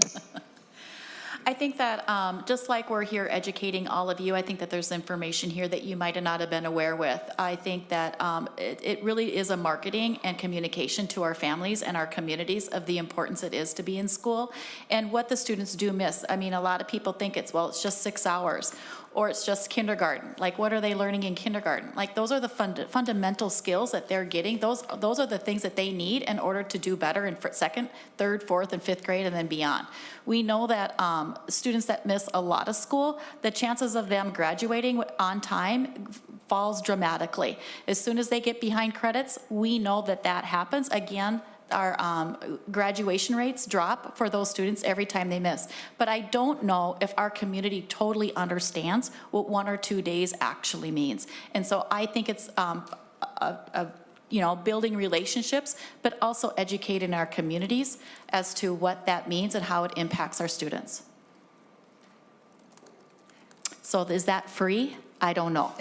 I think that just like we're here educating all of you, I think that there's information here that you might not have been aware with. I think that it really is a marketing and communication to our families and our communities of the importance it is to be in school and what the students do miss. I mean, a lot of people think it's just 6 hours, or it's just kindergarten. Like, what are they learning in kindergarten? Like, those are the fundamental skills that they're getting. Those are the things that they need in order to do better in second, third, fourth, and fifth grade, and then beyond. We know that students that miss a lot of school, the chances of them graduating on time falls dramatically. As soon as they get behind credits, we know that happens. Again, our graduation rates drop for those students every time they miss. But I don't know if our community totally understands what 1 or 2 days actually means. And so I think it's building relationships, but also educating our communities as to what that means and how it impacts our students. So is that free? I don't know.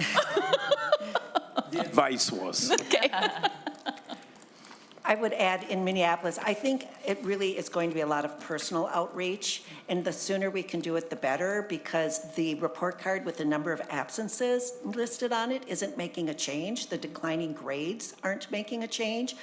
The advice was. Okay. I would add, in Minneapolis, I think it really is going to be a lot of personal outreach, and the sooner we can do it, the better, because the report card with the number of absences listed on it isn't making a change. The declining grades aren't making a change.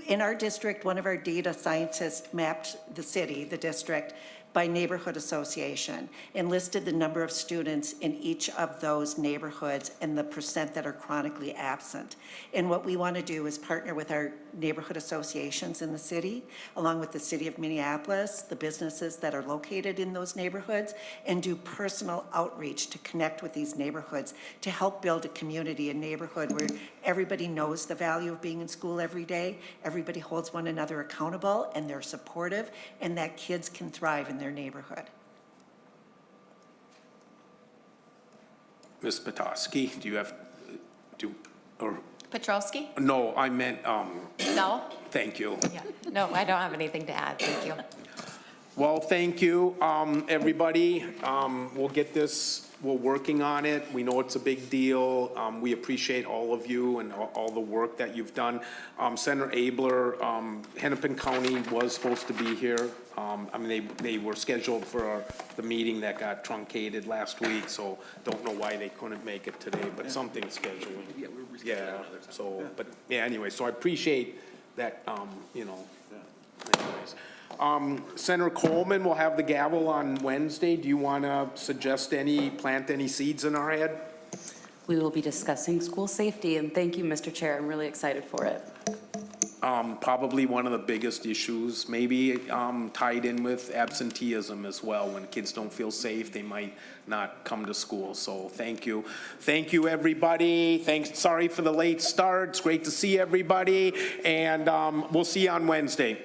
In our district, one of our data scientists mapped the city, the district, by neighborhood association and listed the number of students in each of those neighborhoods and the percent that are chronically absent. And what we want to do is partner with our neighborhood associations in the city, along with the city of Minneapolis, the businesses that are located in those neighborhoods, and do personal outreach to connect with these neighborhoods to help build a community, a neighborhood where everybody knows the value of being in school every day, everybody holds one another accountable, and they're supportive, and that kids can thrive in their neighborhood. Ms. Petoskey, do you have, or, Petrowski? no, I meant, No? thank you. Yeah. No, I don't have anything to add. Thank you. Well, thank you, everybody. We'll get this we're working on it. We know it's a big deal. We appreciate all of you and all the work that you've done. Senator Abler, Hennepin County was supposed to be here. I mean, they were scheduled for the meeting that got truncated last week, so don't know why they couldn't make it today, but something's scheduling. Yeah, we're rescheduling another time. So, but, yeah, anyway, so I appreciate that, you know, anyways. Senator Coleman will have the gavel on Wednesday. Do you want to plant any seeds in our head? We will be discussing school safety, and thank you, Mr. Chair. I'm really excited for it. Probably one of the biggest issues, maybe tied in with absenteeism as well. When kids don't feel safe, they might not come to school. So thank you. Thank you, everybody. Sorry for the late start. It's great to see everybody, and we'll see you on Wednesday.